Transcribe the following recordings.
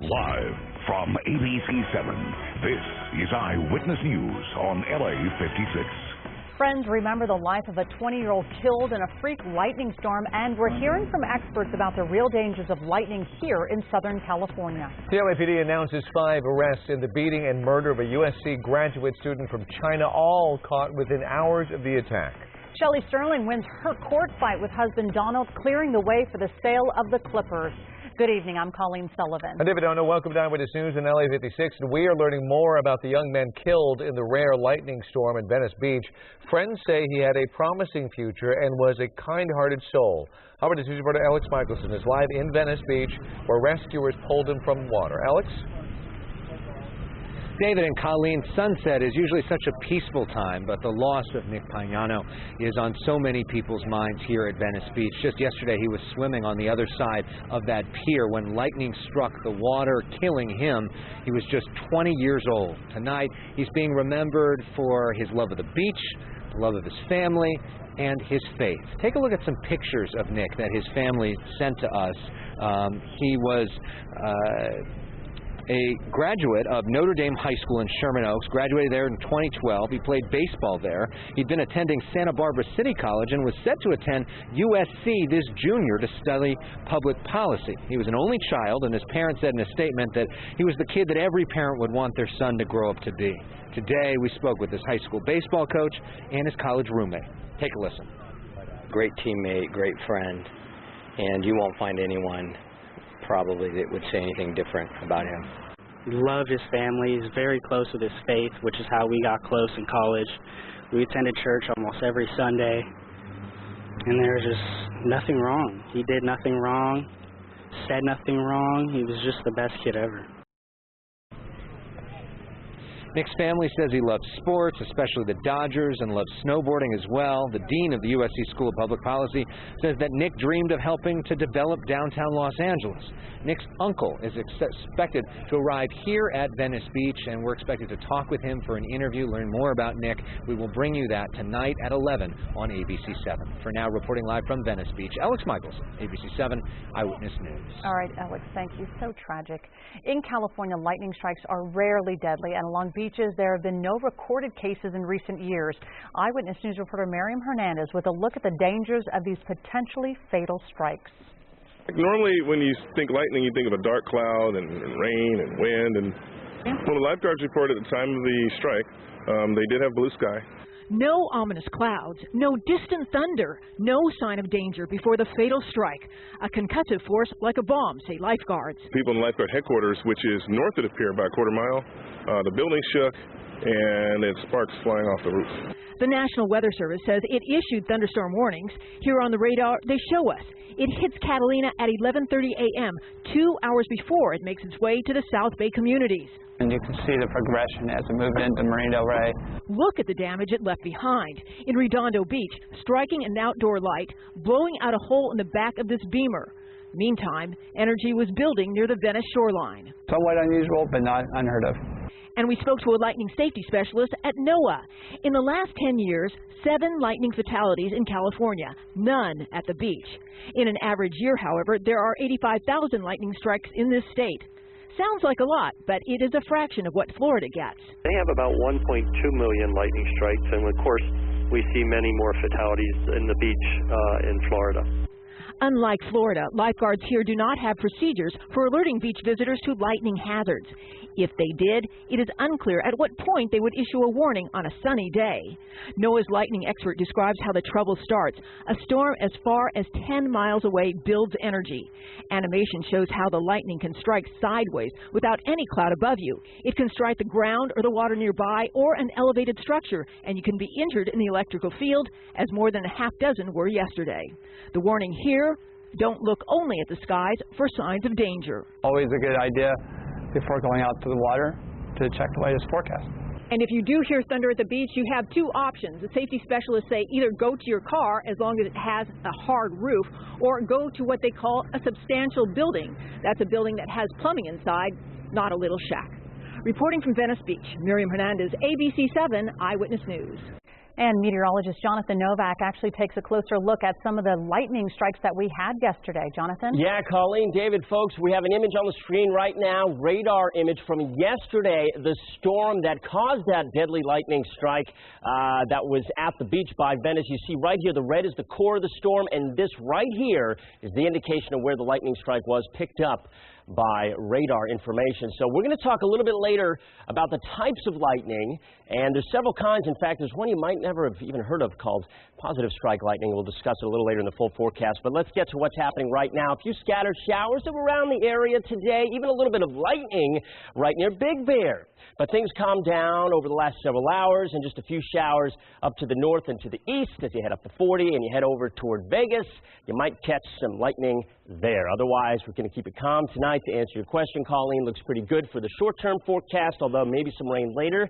Live from ABC7, this is Eyewitness News on LA56. Friends remember the life of a 20-year-old killed in a freak lightning storm, and we're hearing from experts about the real dangers of lightning here in Southern California. The LAPD announces 5 arrests in the beating and murder of a USC graduate student from China, all caught within hours of the attack. Shelley Sterling wins her court fight with husband Donald, clearing the way for the sale of the Clippers. Good evening, I'm Colleen Sullivan. I'm David Ono. Welcome to Eyewitness News in LA56. And we are learning more about the young man killed in the rare lightning storm in Venice Beach. Friends say he had a promising future and was a kind-hearted soul. Eyewitness News reporter Alex Michelson is live in Venice Beach, where rescuers pulled him from water. Alex? David and Colleen, sunset is usually such a peaceful time, but the loss of Nick Pagnano is on so many people's minds here at Venice Beach. Just yesterday, he was swimming on the other side of that pier when lightning struck the water, killing him. He was just 20 years old. Tonight, he's being remembered for his love of the beach, the love of his family, and his faith. Take a look at some pictures of Nick that his family sent to us. He was a graduate of Notre Dame High School in Sherman Oaks, graduated there in 2012. He played baseball there. He'd been attending Santa Barbara City College and was set to attend USC this junior to study public policy. He was an only child, and his parents said in a statement that he was the kid that every parent would want their son to grow up to be. Today, we spoke with his high school baseball coach and his college roommate. Take a listen. Great teammate, great friend, and you won't find anyone probably that would say anything different about him. He loved his family. He's very close with his faith, which is how we got close in college. We attended church almost every Sunday, and there was just nothing wrong. He did nothing wrong, said nothing wrong. He was just the best kid ever. Nick's family says he loves sports, especially the Dodgers, and loves snowboarding as well. The dean of the USC School of Public Policy says that Nick dreamed of helping to develop downtown Los Angeles. Nick's uncle is expected to arrive here at Venice Beach, and we're expected to talk with him for an interview, learn more about Nick. We will bring you that tonight at 11 on ABC7. For now, reporting live from Venice Beach, Alex Michelson, ABC7 Eyewitness News. All right, Alex, thank you. So tragic. In California, lightning strikes are rarely deadly, and along beaches, there have been no recorded cases in recent years. Eyewitness News reporter Miriam Hernandez with a look at the dangers of these potentially fatal strikes. Normally, when you think lightning, you think of a dark cloud and rain and wind. And when the lifeguards reported at the time of the strike, they did have blue sky. No ominous clouds, no distant thunder, no sign of danger before the fatal strike. A concussive force like a bomb, say lifeguards. People in the lifeguard headquarters, which is north of the pier by a quarter mile, the building shook and it sparks flying off the roof. The National Weather Service says it issued thunderstorm warnings. Here on the radar, they show us. It hits Catalina at 11:30 a.m., 2 hours before it makes its way to the South Bay communities. And you can see the progression as it moved into Marina del Rey. Look at the damage it left behind. In Redondo Beach, striking an outdoor light, blowing out a hole in the back of this beamer. Meantime, energy was building near the Venice shoreline. Somewhat unusual, but not unheard of. And we spoke to a lightning safety specialist at NOAA. In the last 10 years, 7 lightning fatalities in California, none at the beach. In an average year, however, there are 85,000 lightning strikes in this state. Sounds like a lot, but it is a fraction of what Florida gets. They have about 1.2 million lightning strikes, and of course, we see many more fatalities in the beach in Florida. Unlike Florida, lifeguards here do not have procedures for alerting beach visitors to lightning hazards. If they did, it is unclear at what point they would issue a warning on a sunny day. NOAA's lightning expert describes how the trouble starts. A storm as far as 10 miles away builds energy. Animation shows how the lightning can strike sideways without any cloud above you. It can strike the ground or the water nearby or an elevated structure, and you can be injured in the electrical field, as more than a half dozen were yesterday. The warning here: don't look only at the skies for signs of danger. Always a good idea before going out to the water to check the latest forecast. And if you do hear thunder at the beach, you have 2 options. The safety specialists say either go to your car as long as it has a hard roof, or go to what they call a substantial building. That's a building that has plumbing inside, not a little shack. Reporting from Venice Beach, Miriam Hernandez, ABC7 Eyewitness News. And meteorologist Jonathan Novak actually takes a closer look at some of the lightning strikes that we had yesterday. Jonathan? Yeah, Colleen, David, folks, we have an image on the screen right now, radar image from yesterday, the storm that caused that deadly lightning strike that was at the beach by Venice. You see right here, the red is the core of the storm, and this right here is the indication of where the lightning strike was picked up by radar information. So we're going to talk a little bit later about the types of lightning, and there's several kinds. In fact, there's one you might never have even heard of called positive strike lightning. We'll discuss it a little later in the full forecast, but let's get to what's happening right now. A few scattered showers around the area today, even a little bit of lightning right near Big Bear. But things calmed down over the last several hours, and just a few showers up to the north and to the east as you head up to 40 and you head over toward Vegas. You might catch some lightning there. Otherwise, we're going to keep it calm tonight. To answer your question, Colleen, looks pretty good for the short-term forecast, although maybe some rain later.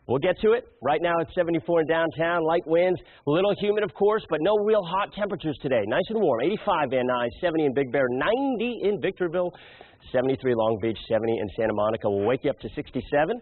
We'll get to it. Right now it's 74 in downtown, light winds, a little humid, of course, but no real hot temperatures today. Nice and warm, 85 Van Nuys, 70 in Big Bear, 90 in Victorville, 73 Long Beach, 70 in Santa Monica. We'll wake you up to 67.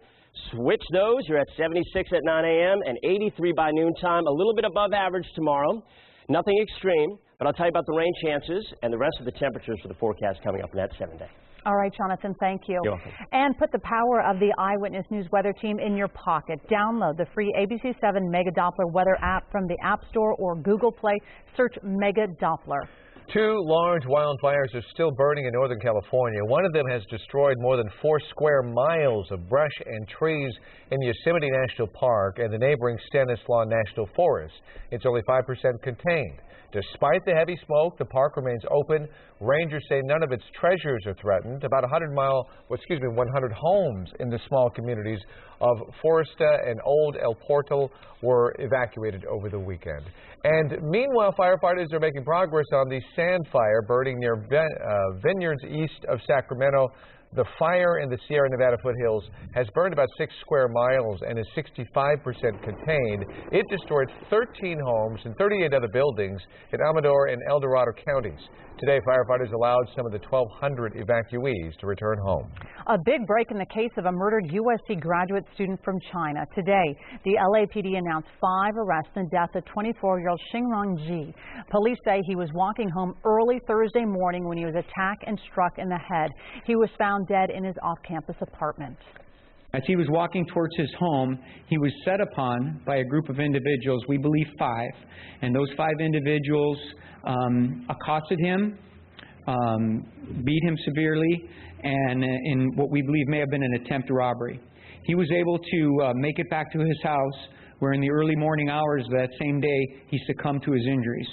Switch those. You're at 76 at 9 a.m. and 83 by noontime, a little bit above average tomorrow. Nothing extreme, but I'll tell you about the rain chances and the rest of the temperatures for the forecast coming up in that 7-day. All right, Jonathan, thank you. You're welcome. And put the power of the Eyewitness News weather team in your pocket. Download the free ABC7 Mega Doppler weather app from the App Store or Google Play. Search Mega Doppler. 2 large wildfires are still burning in Northern California. One of them has destroyed more than 4 square miles of brush and trees in Yosemite National Park and the neighboring Stanislaus National Forest. It's only 5% contained. Despite the heavy smoke, the park remains open. Rangers say none of its treasures are threatened. About 100 homes in the small communities of Foresta and Old El Portal were evacuated over the weekend. And meanwhile, firefighters are making progress on the sand fire burning near vineyards east of Sacramento. The fire in the Sierra Nevada foothills has burned about 6 square miles and is 65% contained. It destroyed 13 homes and 38 other buildings in Amador and El Dorado counties. Today, firefighters allowed some of the 1,200 evacuees to return home. A big break in the case of a murdered USC graduate student from China. Today, the LAPD announced 5 arrests in the death of 24-year-old Xingrong Ji. Police say he was walking home early Thursday morning when he was attacked and struck in the head. He was found dead in his off-campus apartment. As he was walking towards his home, he was set upon by a group of individuals, we believe 5, and those 5 individuals accosted him, beat him severely, and in what we believe may have been an attempt robbery. He was able to make it back to his house, where in the early morning hours that same day, he succumbed to his injuries.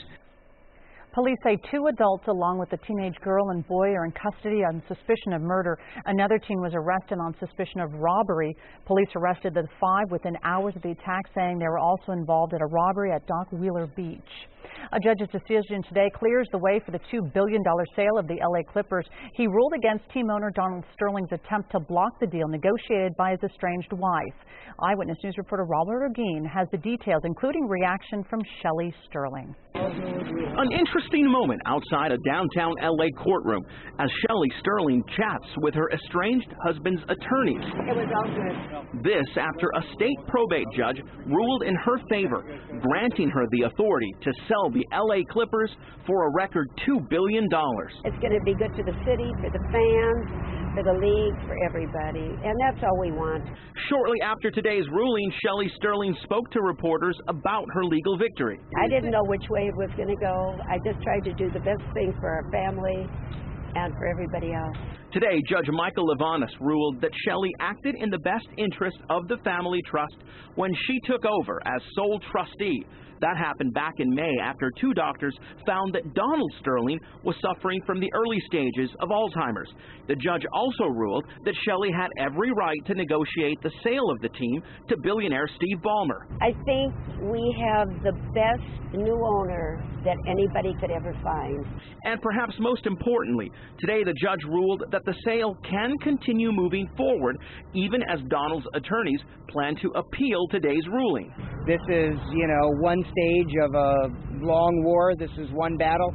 Police say 2 adults along with a teenage girl and boy are in custody on suspicion of murder. Another teen was arrested on suspicion of robbery. Police arrested the 5 within hours of the attack, saying they were also involved in a robbery at Dock Wheeler Beach. A judge's decision today clears the way for the $2 billion sale of the LA Clippers. He ruled against team owner Donald Sterling's attempt to block the deal negotiated by his estranged wife. Eyewitness News reporter Robert Ergin has the details, including reaction from Shelley Sterling. An interesting moment outside a downtown LA courtroom as Shelley Sterling chats with her estranged husband's attorneys. It was all good. This after a state probate judge ruled in her favor, granting her the authority to sell the LA Clippers for a record $2 billion. It's going to be good for the city, for the fans, for the league, for everybody, and that's all we want. Shortly after today's ruling, Shelley Sterling spoke to reporters about her legal victory. I didn't know which way it was going to go. I just tried to do the best thing for our family and for everybody else. Today, Judge Michael Levanis ruled that Shelley acted in the best interest of the family trust when she took over as sole trustee. That happened back in May after 2 doctors found that Donald Sterling was suffering from the early stages of Alzheimer's. The judge also ruled that Shelley had every right to negotiate the sale of the team to billionaire Steve Ballmer. I think we have the best new owner that anybody could ever find. And perhaps most importantly, today the judge ruled that the sale can continue moving forward even as Donald's attorneys plan to appeal today's ruling. This is, one stage of a long war. This is one battle.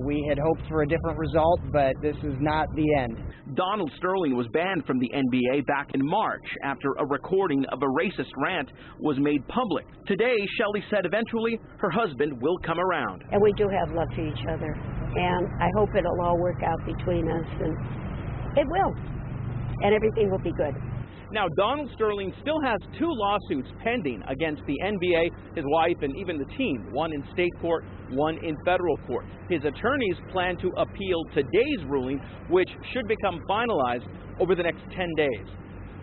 We had hoped for a different result, but this is not the end. Donald Sterling was banned from the NBA back in March after a recording of a racist rant was made public. Today, Shelley said eventually her husband will come around. And we do have love for each other, and I hope it'll all work out between us, and it will, and everything will be good. Now, Donald Sterling still has 2 lawsuits pending against the NBA, his wife, and even the team, one in state court, one in federal court. His attorneys plan to appeal today's ruling, which should become finalized over the next 10 days.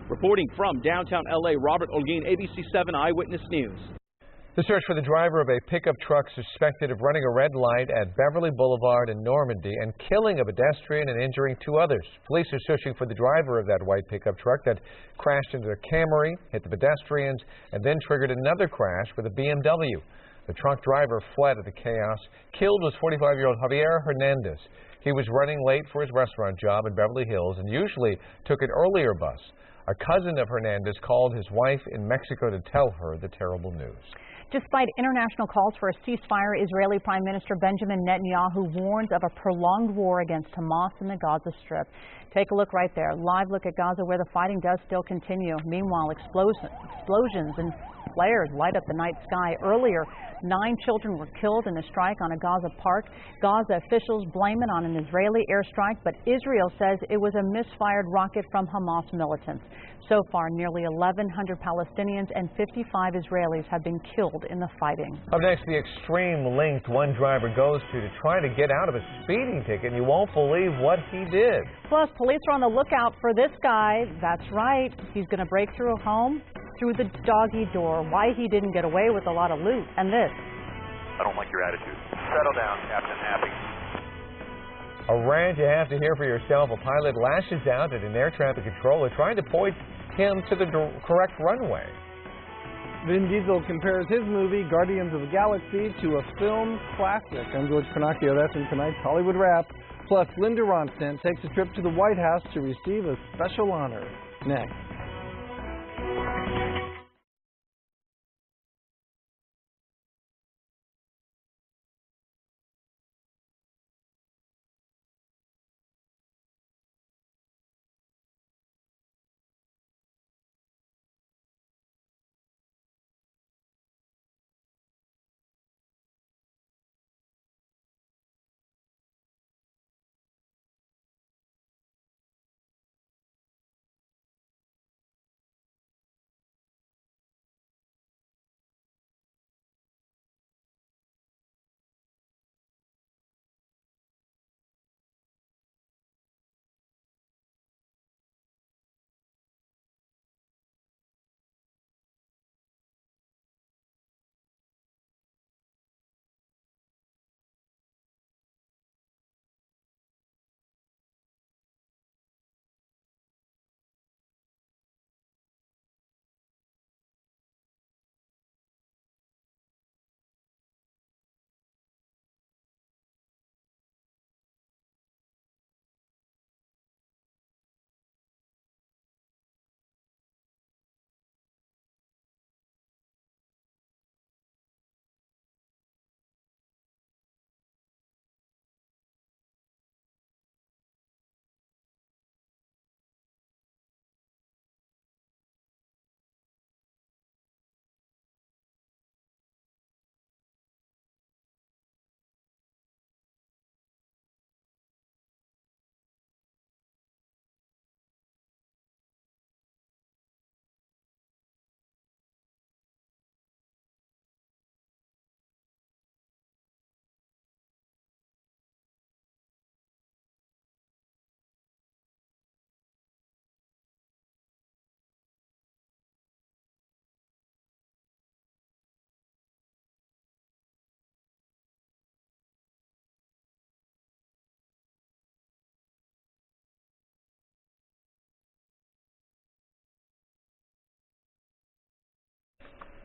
Reporting from downtown LA, Robert Olguin, ABC7 Eyewitness News. The search for the driver of a pickup truck suspected of running a red light at Beverly Boulevard in Normandy and killing a pedestrian and injuring 2 others. Police are searching for the driver of that white pickup truck that crashed into a Camry, hit the pedestrians, and then triggered another crash with a BMW. The truck driver fled at the chaos. Killed was 45-year-old Javier Hernandez. He was running late for his restaurant job in Beverly Hills and usually took an earlier bus. A cousin of Hernandez called his wife in Mexico to tell her the terrible news. Despite international calls for a ceasefire, Israeli Prime Minister Benjamin Netanyahu warns of a prolonged war against Hamas in the Gaza Strip. Take a look right there. Live look at Gaza where the fighting does still continue. Meanwhile, explosions and flares light up the night sky. Earlier, 9 children were killed in a strike on a Gaza park. Gaza officials blame it on an Israeli airstrike, but Israel says it was a misfired rocket from Hamas militants. So far, nearly 1,100 Palestinians and 55 Israelis have been killed in the fighting. Up next, the extreme length one driver goes to try to get out of a speeding ticket. You won't believe what he did. Plus, police are on the lookout for this guy. That's right. He's going to break through a home through the doggy door. Why he didn't get away with a lot of loot. And this. I don't like your attitude. Settle down, Captain Happy. A rant you have to hear for yourself. A pilot lashes out at an air traffic controller trying to point him to the correct runway. Vin Diesel compares his movie Guardians of the Galaxy to a film classic. I'm George Pinocchio. That's in tonight's Hollywood Wrap. Plus, Linda Ronstadt takes a trip to the White House to receive a special honor. Next.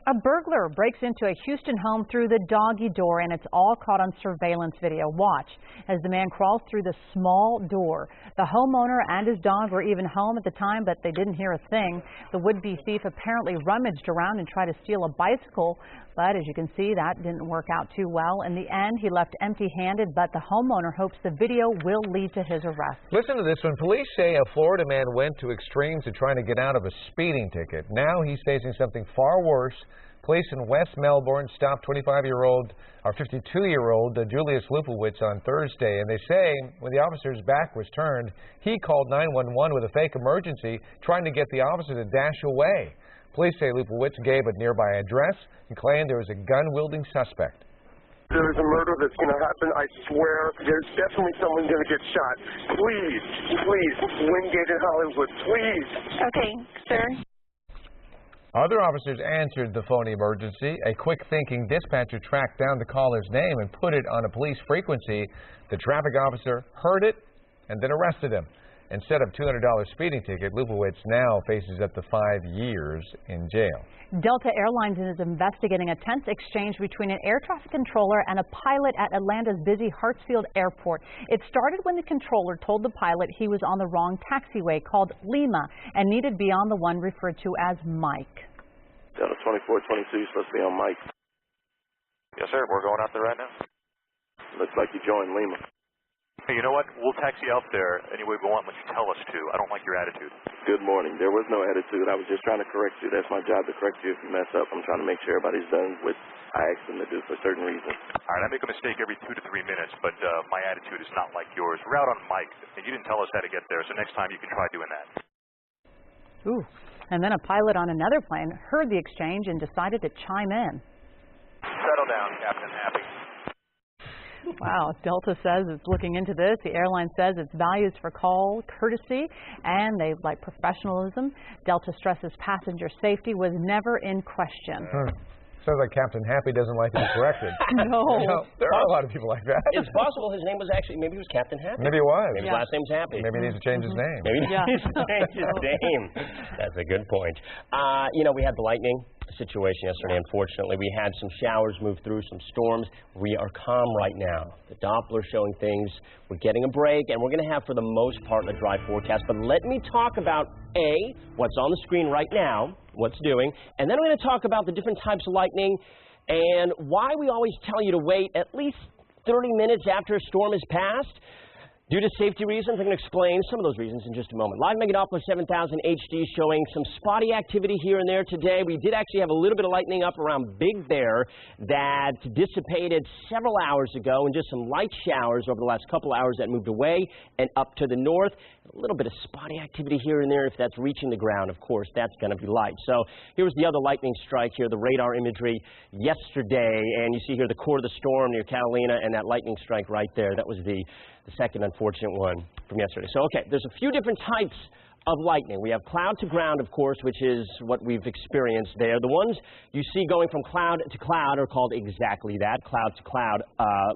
A burglar breaks into a Houston home through the doggy door, and it's all caught on surveillance video. Watch as the man crawls through the small door. The homeowner and his dog were even home at the time, but they didn't hear a thing. The would-be thief apparently rummaged around and tried to steal a bicycle But as you can see, that didn't work out too well. In the end, he left empty-handed, but the homeowner hopes the video will lead to his arrest. Listen to this one. Police say a Florida man went to extremes in trying to get out of a speeding ticket. Now he's facing something far worse. Police in West Melbourne stopped 52-year-old Julius Lupowitz on Thursday, and they say when the officer's back was turned, he called 911 with a fake emergency, trying to get the officer to dash away. Police say Lupowitz gave a nearby address and claimed there was a gun-wielding suspect. There is a murder that's going to happen. I swear there's definitely someone going to get shot. Please, please, Wingate in Hollywood, please. Okay, sir. Other officers answered the phony emergency. A quick-thinking dispatcher tracked down the caller's name and put it on a police frequency. The traffic officer heard it and then arrested him. Instead of a $200 speeding ticket, Lupowitz now faces up to 5 years in jail. Delta Airlines is investigating a tense exchange between an air traffic controller and a pilot at Atlanta's busy Hartsfield Airport. It started when the controller told the pilot he was on the wrong taxiway called Lima and needed to be on the one referred to as Mike. Delta 2422, you're supposed to be on Mike. Yes, sir. We're going out there right now. Looks like you joined Lima. Hey, you know what? We'll taxi out there any way we want when you tell us to. I don't like your attitude. Good morning. There was no attitude. I was just trying to correct you. That's my job, to correct you if you mess up. I'm trying to make sure everybody's done what I asked them to do for certain reasons. All right, I make a mistake every 2 to 3 minutes, but my attitude is not like yours. We're out on Mike, and you didn't tell us how to get there, so next time you can try doing that. Ooh. And then a pilot on another plane heard the exchange and decided to chime in. Settle down, Captain Happy. Wow, Delta says it's looking into this. The airline says its values for call courtesy and they like professionalism. Delta stresses passenger safety was never in question. Sounds like Captain Happy doesn't like to be corrected. No. You know, there are a lot of people like that. It's possible his name was actually, maybe he was Captain Happy. Maybe it was. Maybe his last name's Happy. Maybe he needs to change his name. Maybe he needs to change his name. That's a good point. You know, we had the lightning situation yesterday, unfortunately. We had some showers move through, some storms. We are calm right now. The Doppler showing things. We're getting a break, and we're going to have, for the most part, a dry forecast. But let me talk about, A, what's on the screen right now, what's doing, and then I'm going to talk about the different types of lightning and why we always tell you to wait at least 30 minutes after a storm has passed. Due to safety reasons, I'm going to explain some of those reasons in just a moment. Live Mega Doppler 7000 HD showing some spotty activity here and there today. We did actually have a little bit of lightning up around Big Bear that dissipated several hours ago, and just some light showers over the last couple hours that moved away and up to the north. A little bit of spotty activity here and there. If that's reaching the ground, of course, that's going to be light. So here's the other lightning strike here, the radar imagery yesterday, and you see here the core of the storm near Catalina and that lightning strike right there. That was the second unfortunate one from yesterday. So, okay, there's a few different types of lightning. We have cloud to ground, of course, which is what we've experienced there. The ones you see going from cloud to cloud are called exactly that, cloud to cloud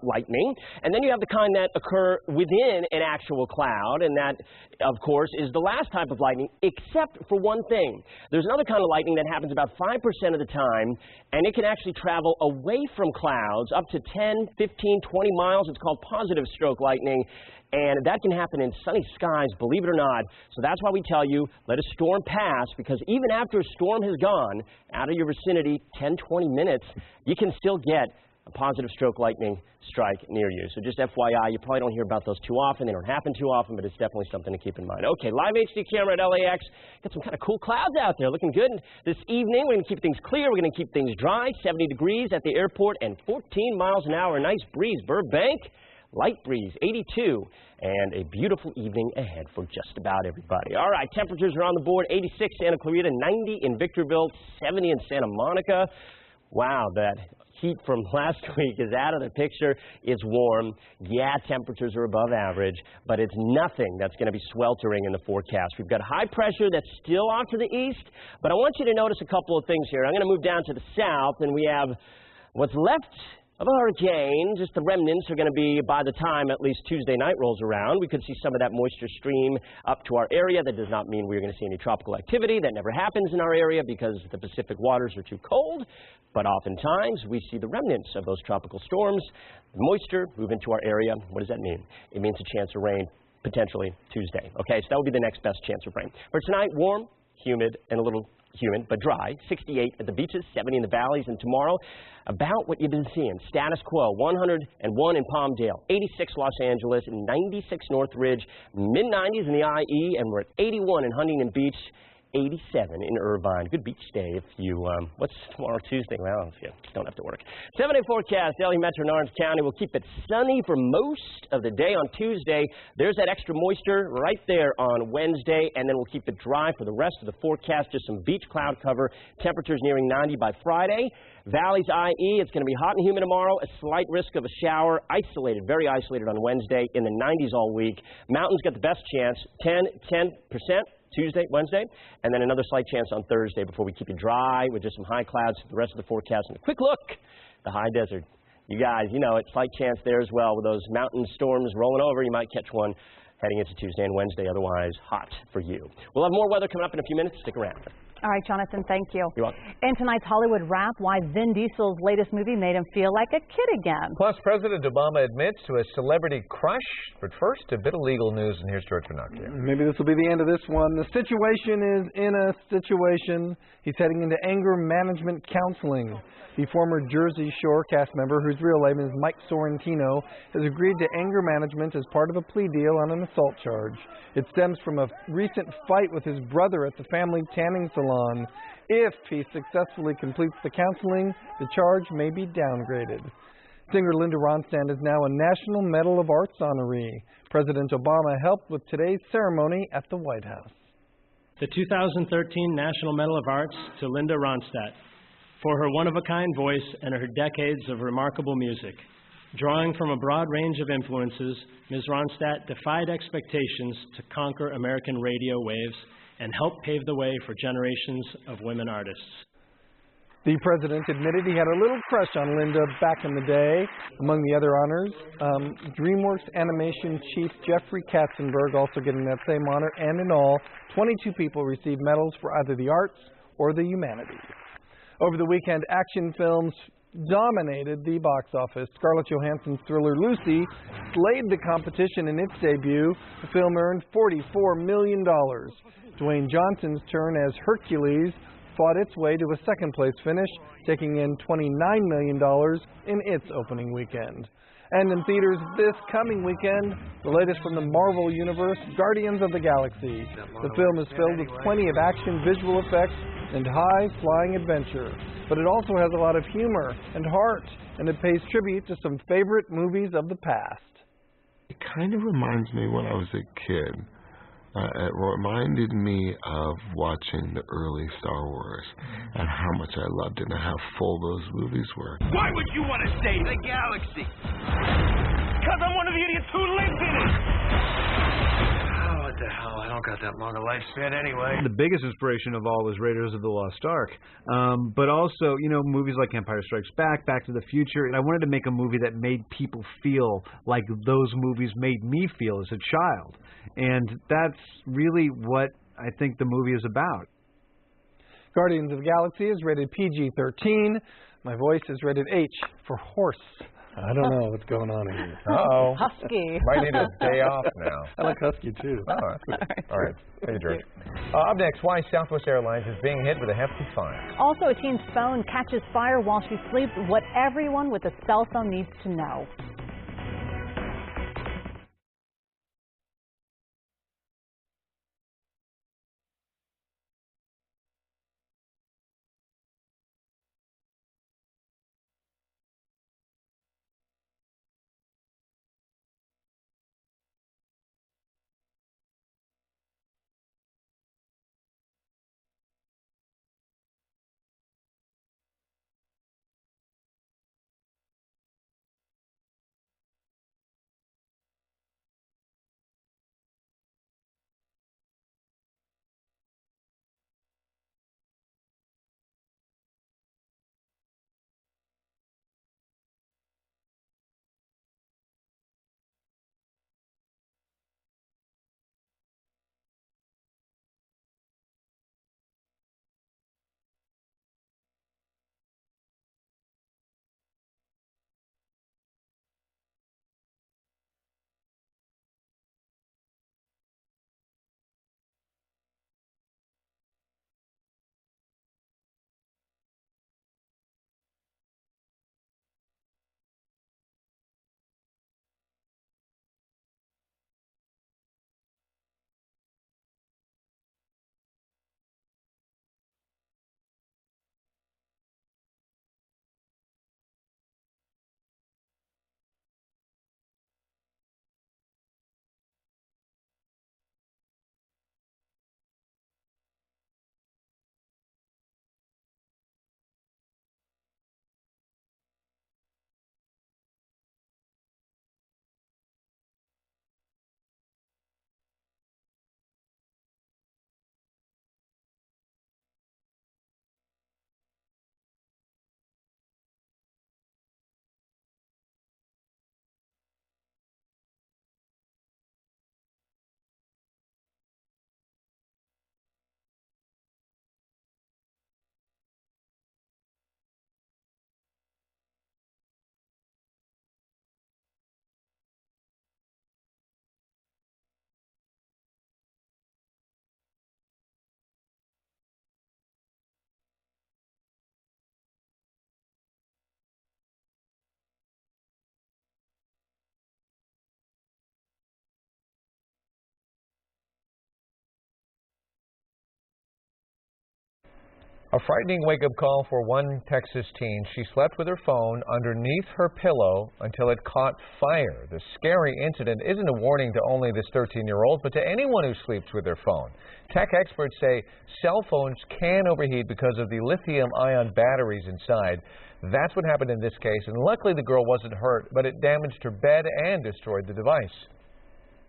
lightning. And then you have the kind that occur within an actual cloud, and that, of course, is the last type of lightning, except for one thing. There's another kind of lightning that happens about 5% of the time, and it can actually travel away from clouds up to 10, 15, 20 miles. It's called positive stroke lightning. And that can happen in sunny skies, believe it or not. So that's why we tell you, let a storm pass, because even after a storm has gone out of your vicinity 10, 20 minutes, you can still get a positive stroke lightning strike near you. So just FYI, you probably don't hear about those too often. They don't happen too often, but it's definitely something to keep in mind. Okay, live HD camera at LAX. Got some kind of cool clouds out there, looking good. This evening, we're going to keep things clear. We're going to keep things dry. 70 degrees at the airport and 14 miles an hour. Nice breeze, Burbank. Light breeze, 82, and a beautiful evening ahead for just about everybody. All right, temperatures are on the board, 86 Santa Clarita, 90 in Victorville, 70 in Santa Monica. Wow, that heat from last week is out of the picture. It's warm. Yeah, temperatures are above average, but it's nothing that's going to be sweltering in the forecast. We've got high pressure that's still off to the east, but I want you to notice a couple of things here. I'm going to move down to the south, and we have what's left of a hurricane. Just the remnants are going to be by the time at least Tuesday night rolls around. We could see some of that moisture stream up to our area. That does not mean we're going to see any tropical activity. That never happens in our area because the Pacific waters are too cold. But oftentimes we see the remnants of those tropical storms. The moisture move into our area. What does that mean? It means a chance of rain potentially Tuesday. Okay, so that would be the next best chance of rain. For tonight, warm, humid, and a little humid but dry. 68 at the beaches, 70 in the valleys. And tomorrow, about what you've been seeing. Status quo, 101 in Palmdale, 86 Los Angeles, 96 Northridge, mid-90s in the IE, and we're at 81 in Huntington Beach, 87 in Irvine. Good beach day if you, what's tomorrow, Tuesday? Well, you don't have to work. 7-day forecast, LA Metro and Orange County will keep it sunny for most of the day on Tuesday. There's that extra moisture right there on Wednesday, and then we'll keep it dry for the rest of the forecast. Just some beach cloud cover. Temperatures nearing 90 by Friday. Valleys IE, it's going to be hot and humid tomorrow. A slight risk of a shower. Isolated, very isolated on Wednesday. In the 90s all week. Mountains got the best chance, 10%. Tuesday, Wednesday, and then another slight chance on Thursday before we keep you dry with just some high clouds for the rest of the forecast. And a quick look, the high desert. You guys, you know, it's slight chance there as well with those mountain storms rolling over. You might catch one heading into Tuesday and Wednesday, otherwise hot for you. We'll have more weather coming up in a few minutes. Stick around. All right, Jonathan, thank you. You're welcome. In tonight's Hollywood Wrap, why Vin Diesel's latest movie made him feel like a kid again. Plus, President Obama admits to a celebrity crush. But first, a bit of legal news, and here's George Pinocchio. Maybe this will be the end of this one. The situation is in a situation. He's heading into anger management counseling. The former Jersey Shore cast member, whose real name is Mike Sorrentino, has agreed to anger management as part of a plea deal on an assault charge. It stems from a recent fight with his brother at the family tanning salon. If he successfully completes the counseling, the charge may be downgraded. Singer Linda Ronstadt is now a National Medal of Arts honoree. President Obama helped with today's ceremony at the White House. The 2013 National Medal of Arts to Linda Ronstadt for her one-of-a-kind voice and her decades of remarkable music. Drawing from a broad range of influences, Ms. Ronstadt defied expectations to conquer American radio waves and helped pave the way for generations of women artists. The president admitted he had a little crush on Linda back in the day. Among the other honors, DreamWorks animation chief Jeffrey Katzenberg also getting that same honor, and in all, 22 people received medals for either the arts or the humanities. Over the weekend, action films dominated the box office. Scarlett Johansson's thriller Lucy slayed the competition in its debut. The film earned $44 million. Dwayne Johnson's turn as Hercules fought its way to a second-place finish, taking in $29 million in its opening weekend. And in theaters this coming weekend, the latest from the Marvel Universe, Guardians of the Galaxy. The film is filled with plenty of action, visual effects, and high-flying adventure. But it also has a lot of humor and heart, and it pays tribute to some favorite movies of the past. It kind of reminds me when I was a kid. It reminded me of watching the early Star Wars and how much I loved it and how full those movies were. Why would you want to stay in the galaxy? Because I'm one of the idiots who lives in it! Oh, what the hell? I don't got that long a lifespan anyway. The biggest inspiration of all was Raiders of the Lost Ark. But also, you know, movies like Empire Strikes Back, Back to the Future. And I wanted to make a movie that made people feel like those movies made me feel as a child. And that's really what I think the movie is about. Guardians of the Galaxy is rated PG-13. My voice is rated H for horse. I don't know what's going on here. Uh-oh. Husky. Might need a day off now. I like husky, too. Oh, that's good. All right. Hey, George. Up next, why Southwest Airlines is being hit with a hefty fine. Also, a teen's phone catches fire while she sleeps. What everyone with a cell phone needs to know. A frightening wake-up call for one Texas teen. She slept with her phone underneath her pillow until it caught fire. The scary incident isn't a warning to only this 13-year-old, but to anyone who sleeps with their phone. Tech experts say cell phones can overheat because of the lithium-ion batteries inside. That's what happened in this case, and luckily the girl wasn't hurt, but it damaged her bed and destroyed the device.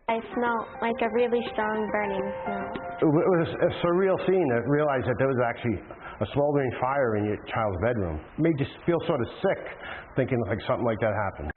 I smelled like a really strong burning smell. It was a surreal scene to realize that there was actually a smoldering fire in your child's bedroom. It made you feel sort of sick thinking like something like that happened.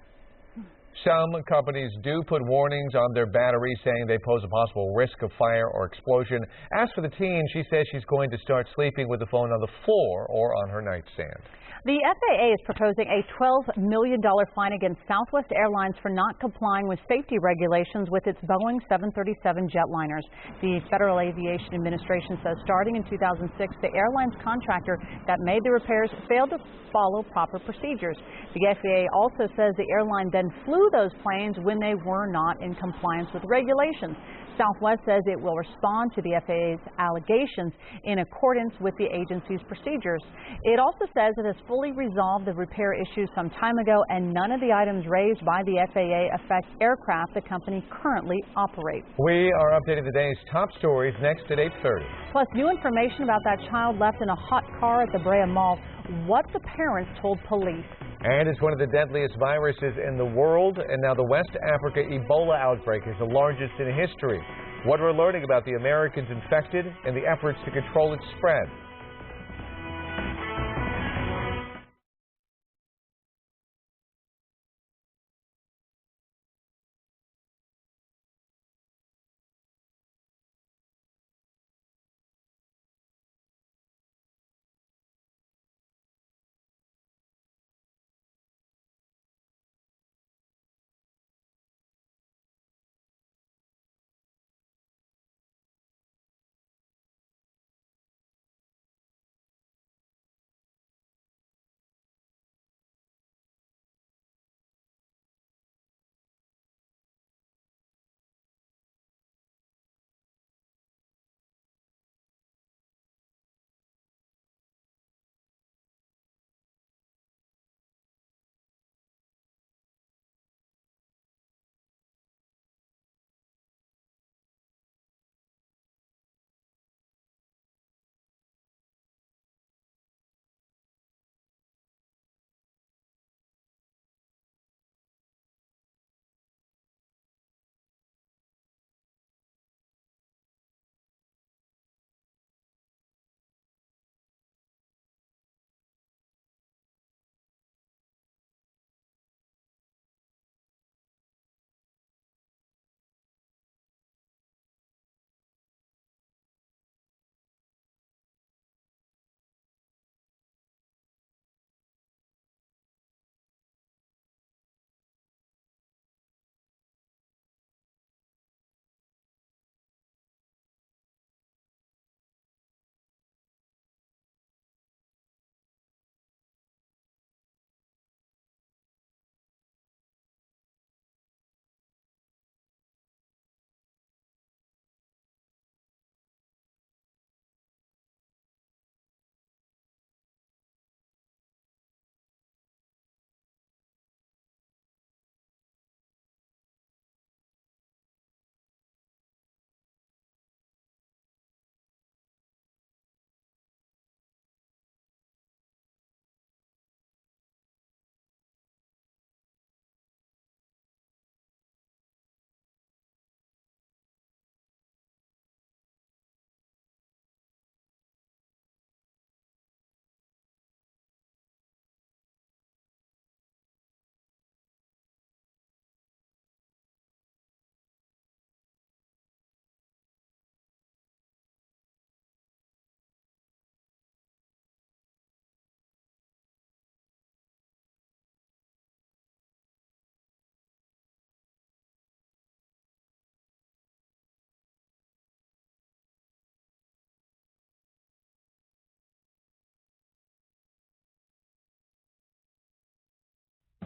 Some companies do put warnings on their batteries saying they pose a possible risk of fire or explosion. As for the teen, she says she's going to start sleeping with the phone on the floor or on her nightstand. The FAA is proposing a $12 million fine against Southwest Airlines for not complying with safety regulations with its Boeing 737 jetliners. The Federal Aviation Administration says starting in 2006, the airline's contractor that made the repairs failed to follow proper procedures. The FAA also says the airline then flew those planes when they were not in compliance with regulations. Southwest says it will respond to the FAA's allegations in accordance with the agency's procedures. It also says it has fully resolved the repair issues some time ago, and none of the items raised by the FAA affect aircraft the company currently operates. We are updating the day's top stories next at 8:30. Plus, new information about that child left in a hot car at the Brea Mall. What the parents told police. And it's one of the deadliest viruses in the world, and now the West Africa Ebola outbreak is the largest in history. What we're learning about the Americans infected and the efforts to control its spread.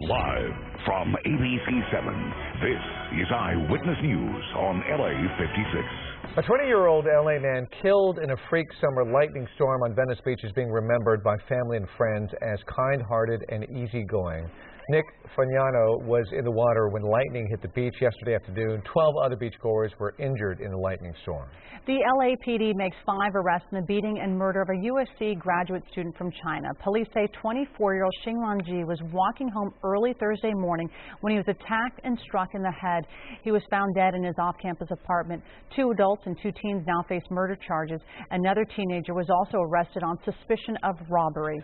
Live from ABC7, this is Eyewitness News on LA56. A 20-year-old LA man killed in a freak summer lightning storm on Venice Beach is being remembered by family and friends as kind-hearted and easygoing. Nick Fagnano was in the water when lightning hit the beach yesterday afternoon. 12 other beachgoers were injured in the lightning storm. The LAPD makes 5 arrests in the beating and murder of a USC graduate student from China. Police say 24-year-old Xinglan Ji was walking home early Thursday morning when he was attacked and struck in the head. He was found dead in his off-campus apartment. 2 adults and 2 teens now face murder charges. Another teenager was also arrested on suspicion of robbery.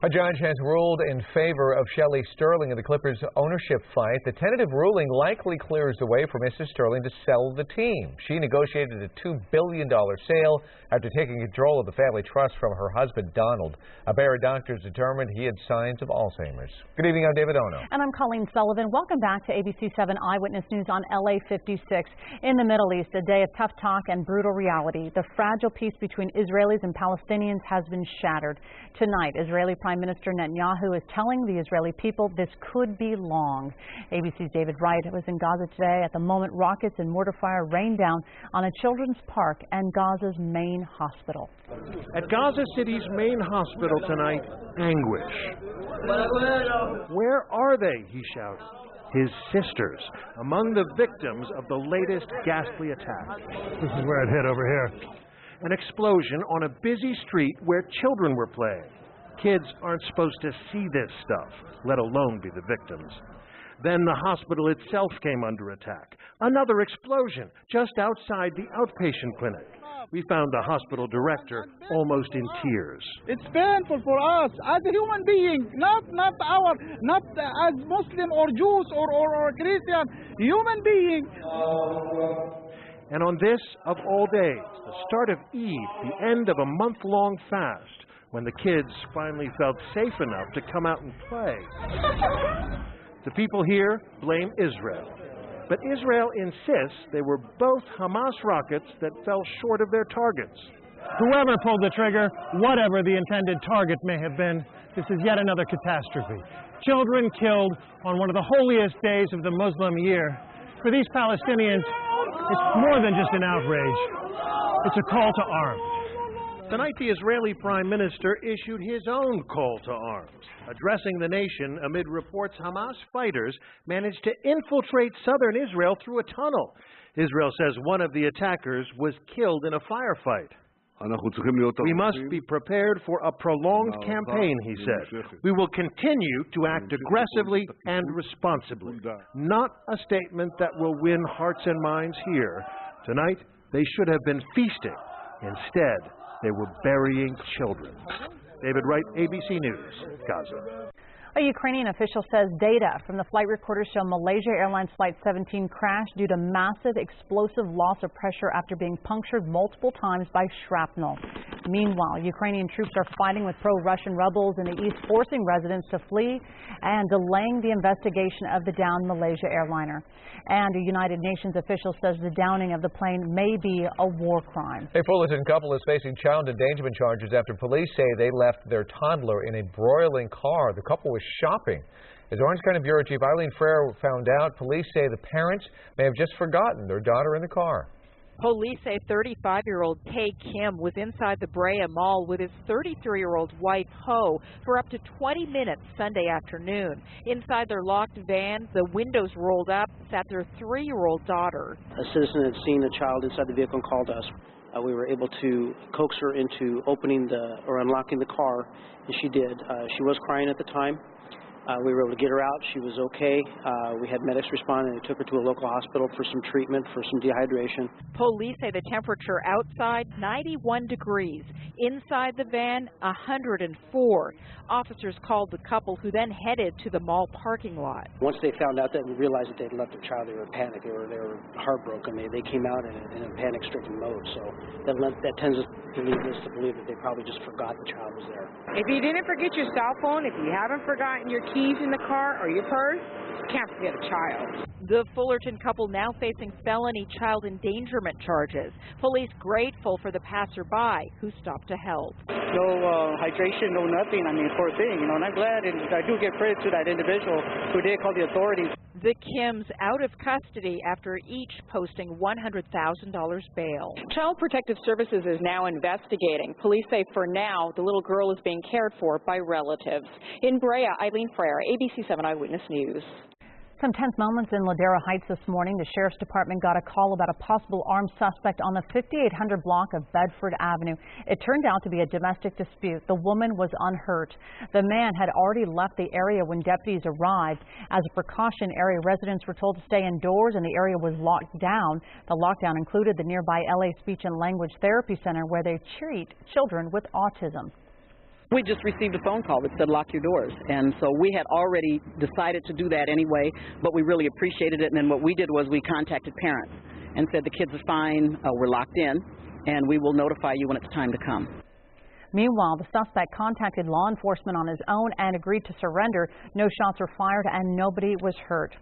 A judge has ruled in favor of Shelley Sterling in the Clippers' ownership fight. The tentative ruling likely clears the way for Mrs. Sterling to sell the team. She negotiated a $2 billion sale after taking control of the family trust from her husband, Donald. A Bayer doctors determined he had signs of Alzheimer's. Good evening, I'm David Ono. And I'm Colleen Sullivan. Welcome back to ABC7 Eyewitness News on LA56. In the Middle East, a day of tough talk and brutal reality. The fragile peace between Israelis and Palestinians has been shattered. Tonight, Israeli Prime Minister Netanyahu is telling the Israeli people this could be long. ABC's David Wright was in Gaza today. At the moment, rockets and mortar fire rained down on a children's park and Gaza's main hospital. At Gaza City's main hospital tonight, anguish. Where are they? He shouts. His sisters, among the victims of the latest ghastly attack. This is where it hit over here. An explosion on a busy street where children were playing. Kids aren't supposed to see this stuff, let alone be the victims. Then the hospital itself came under attack. Another explosion just outside the outpatient clinic. We found the hospital director almost in tears. It's painful for us as a human being, not as Muslim or Jews or Christian, human being. And on this, of all days, the start of Eid, the end of a month-long fast, when the kids finally felt safe enough to come out and play. The people here blame Israel. But Israel insists they were both Hamas rockets that fell short of their targets. Whoever pulled the trigger, whatever the intended target may have been, this is yet another catastrophe. Children killed on one of the holiest days of the Muslim year. For these Palestinians, it's more than just an outrage. It's a call to arms. Tonight, the Israeli Prime Minister issued his own call to arms, addressing the nation amid reports Hamas fighters managed to infiltrate southern Israel through a tunnel. Israel says one of the attackers was killed in a firefight. We must be prepared for a prolonged campaign, he said. We will continue to act aggressively and responsibly. Not a statement that will win hearts and minds here. Tonight, they should have been feasting. Instead, they were burying children. David Wright, ABC News, Gaza. A Ukrainian official says data from the flight recorders show Malaysia Airlines Flight 17 crashed due to massive explosive loss of pressure after being punctured multiple times by shrapnel. Meanwhile, Ukrainian troops are fighting with pro-Russian rebels in the east, forcing residents to flee and delaying the investigation of the downed Malaysia airliner. And a United Nations official says the downing of the plane may be a war crime. A Fullerton couple is facing child endangerment charges after police say they left their toddler in a broiling car. The couple was shopping. As Orange County Bureau Chief Eileen Frere found out, police say the parents may have just forgotten their daughter in the car. Police say 35-year-old Tae Kim was inside the Brea Mall with his 33-year-old wife, Ho, for up to 20 minutes Sunday afternoon. Inside their locked van, the windows rolled up, sat their 3-year-old daughter. A citizen had seen a child inside the vehicle and called us. We were able to coax her into unlocking the car, and she did. She was crying at the time. We were able to get her out. She was okay. We had medics respond, and they took her to a local hospital for some treatment for some dehydration. Police say the temperature outside, 91 degrees. Inside the van, 104. Officers called the couple, who then headed to the mall parking lot. Once they found out that and realized that they'd left their child, they were in panic. They were heartbroken. They came out in a panic-stricken mode. So that tends us to lead us to believe that they probably just forgot the child was there. If you didn't forget your cell phone, if you haven't forgotten your keys in the car or your purse, you can't forget a child. The Fullerton couple now facing felony child endangerment charges. Police grateful for the passerby who stopped to help. no hydration, no nothing. I mean, poor thing, you know, and I'm glad, and I do give credit to that individual who did call the authorities. The Kims out of custody after each posting $100,000 bail. Child Protective Services is now investigating. Police say for now the little girl is being cared for by relatives. In Brea, Eileen Frere, ABC7 Eyewitness News. Some tense moments in Ladera Heights this morning. The Sheriff's Department got a call about a possible armed suspect on the 5800 block of Bedford Avenue. It turned out to be a domestic dispute. The woman was unhurt. The man had already left the area when deputies arrived. As a precaution, area residents were told to stay indoors and the area was locked down. The lockdown included the nearby LA Speech and Language Therapy Center where they treat children with autism. We just received a phone call that said lock your doors, and so we had already decided to do that anyway, but we really appreciated it. And then what we did was we contacted parents and said the kids are fine, we're locked in, and we will notify you when it's time to come. Meanwhile, the suspect contacted law enforcement on his own and agreed to surrender. No shots were fired and nobody was hurt.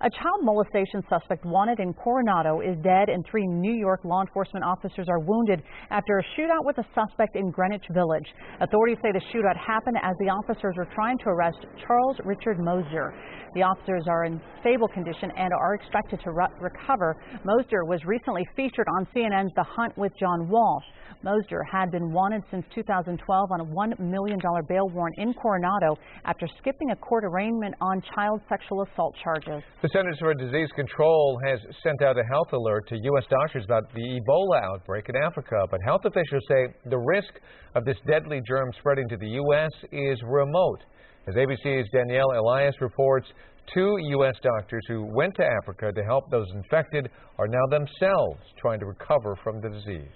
A child molestation suspect wanted in Coronado is dead and 3 New York law enforcement officers are wounded after a shootout with a suspect in Greenwich Village. Authorities say the shootout happened as the officers were trying to arrest Charles Richard Mosher. The officers are in stable condition and are expected to recover. Mosher was recently featured on CNN's The Hunt with John Walsh. Mosher had been wanted since 2012 on a $1 million bail warrant in Coronado after skipping a court arraignment on child sexual assault charges. The Centers for Disease Control has sent out a health alert to U.S. doctors about the Ebola outbreak in Africa, but health officials say the risk of this deadly germ spreading to the U.S. is remote. As ABC's Danielle Elias reports, 2 U.S. doctors who went to Africa to help those infected are now themselves trying to recover from the disease.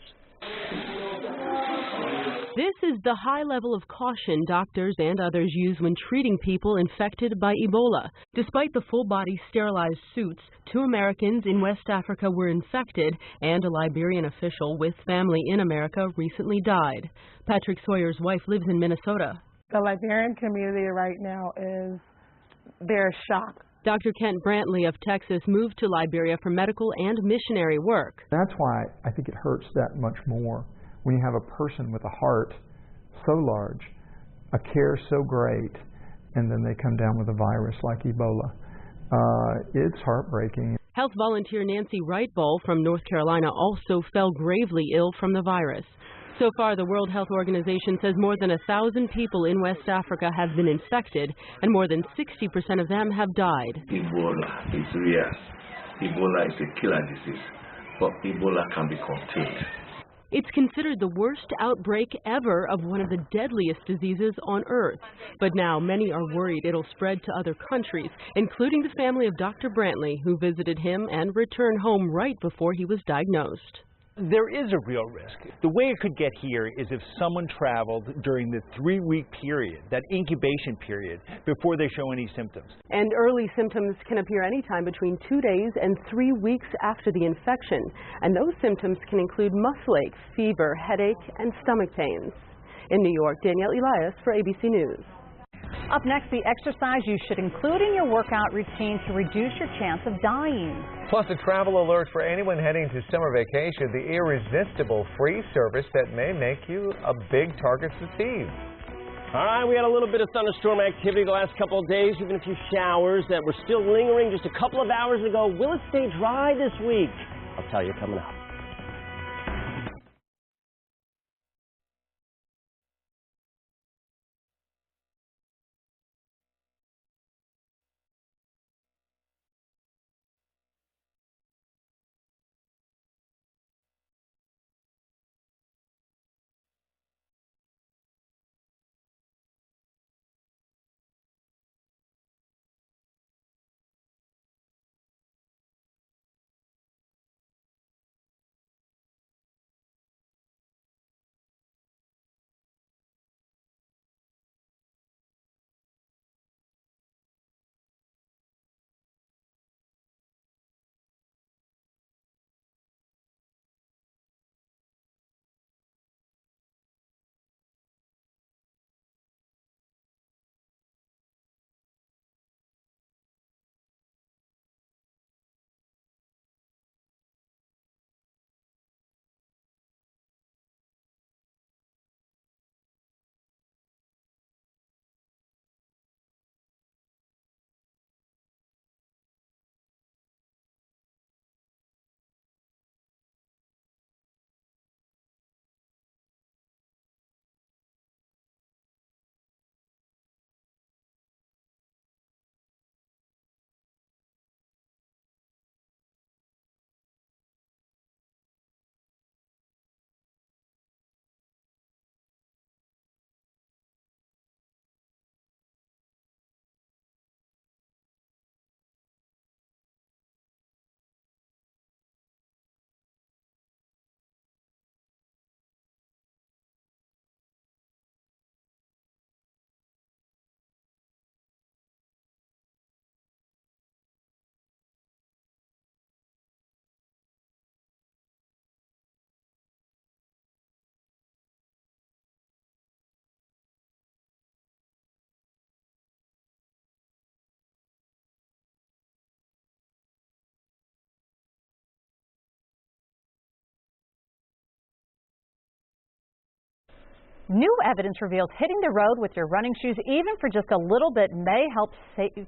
This is the high level of caution doctors and others use when treating people infected by Ebola. Despite the full-body sterilized suits, 2 Americans in West Africa were infected, and a Liberian official with family in America recently died. Patrick Sawyer's wife lives in Minnesota. The Liberian community right now they're shocked. Dr. Kent Brantley of Texas moved to Liberia for medical and missionary work. That's why I think it hurts that much more when you have a person with a heart so large, a care so great, and then they come down with a virus like Ebola. It's heartbreaking. Health volunteer Nancy Wrightbull from North Carolina also fell gravely ill from the virus. So far, the World Health Organization says more than 1,000 people in West Africa have been infected, and more than 60% of them have died. Ebola is real. Ebola is a killer disease, but Ebola can be contained. It's considered the worst outbreak ever of one of the deadliest diseases on Earth. But now many are worried it'll spread to other countries, including the family of Dr. Brantley, who visited him and returned home right before he was diagnosed. There is a real risk. The way it could get here is if someone traveled during the 3-week period, that incubation period, before they show any symptoms. And early symptoms can appear anytime between 2 days and 3 weeks after the infection. And those symptoms can include muscle aches, fever, headache, and stomach pains. In New York, Danielle Elias for ABC News. Up next, the exercise you should include in your workout routine to reduce your chance of dying. Plus, a travel alert for anyone heading to summer vacation, the irresistible free service that may make you a big target to seize. All right, we had a little bit of thunderstorm activity the last couple of days, even a few showers that were still lingering just a couple of hours ago. Will it stay dry this week? I'll tell you coming up. New evidence reveals hitting the road with your running shoes, even for just a little bit, may help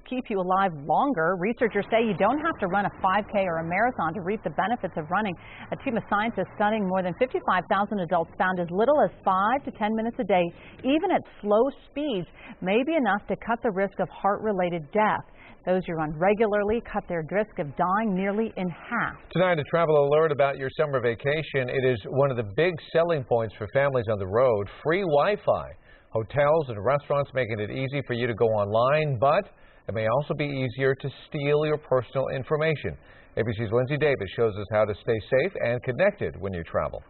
keep you alive longer. Researchers say you don't have to run a 5K or a marathon to reap the benefits of running. A team of scientists studying more than 55,000 adults found as little as 5 to 10 minutes a day, even at slow speeds, may be enough to cut the risk of heart-related death. Those who run regularly cut their risk of dying nearly in half. Tonight, a travel alert about your summer vacation. It is one of the big selling points for families on the road. Free Wi-Fi. Hotels and restaurants making it easy for you to go online, but it may also be easier to steal your personal information. ABC's Lindsay Davis shows us how to stay safe and connected when you travel.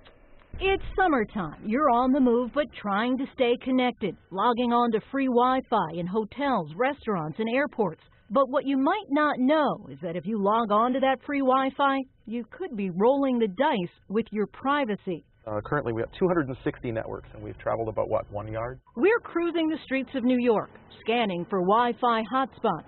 It's summertime. You're on the move, but trying to stay connected. Logging on to free Wi-Fi in hotels, restaurants, and airports. But what you might not know is that if you log on to that free Wi-Fi, you could be rolling the dice with your privacy. Currently, we have 260 networks, and we've traveled about, 1 yard? We're cruising the streets of New York, scanning for Wi-Fi hotspots.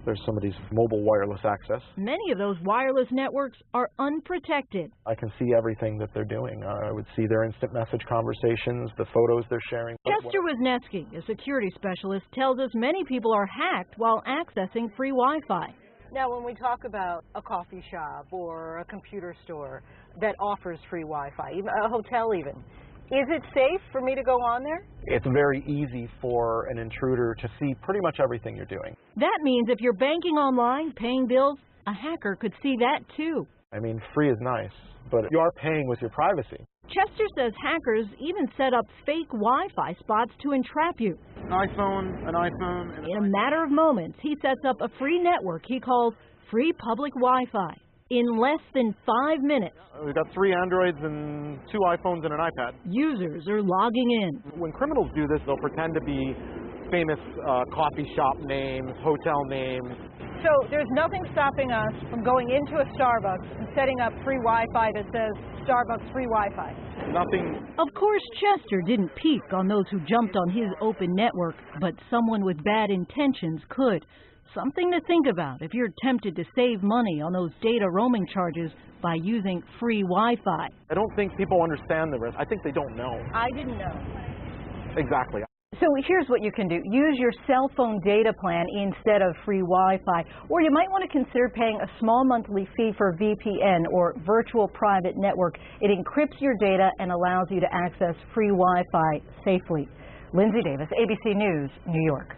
There's some of these mobile wireless access. Many of those wireless networks are unprotected. I can see everything that they're doing. I would see their instant message conversations, the photos they're sharing. Chester Wisniewski, a security specialist, tells us many people are hacked while accessing free Wi-Fi. Now, when we talk about a coffee shop or a computer store that offers free Wi-Fi, even a hotel even, is it safe for me to go on there? It's very easy for an intruder to see pretty much everything you're doing. That means if you're banking online, paying bills, a hacker could see that too. I mean, free is nice, but you are paying with your privacy. Chester says hackers even set up fake Wi-Fi spots to entrap you. An iPhone. In a matter of moments, he sets up a free network he calls Free Public Wi-Fi. In less than 5 minutes, We've got 3 Androids and 2 iPhones and an iPad. users are logging in. When criminals do this, they'll pretend to be famous coffee shop names, hotel names. So there's nothing stopping us from going into a Starbucks and setting up free Wi-Fi that says Starbucks free Wi-Fi. Nothing. Of course, Chester didn't peek on those who jumped on his open network, but someone with bad intentions could. Something to think about if you're tempted to save money on those data roaming charges by using free Wi-Fi. I don't think people understand the risk. I think they don't know. I didn't know. Exactly. So here's what you can do. Use your cell phone data plan instead of free Wi-Fi. Or you might want to consider paying a small monthly fee for VPN, or virtual private network. It encrypts your data and allows you to access free Wi-Fi safely. Lindsay Davis, ABC News, New York.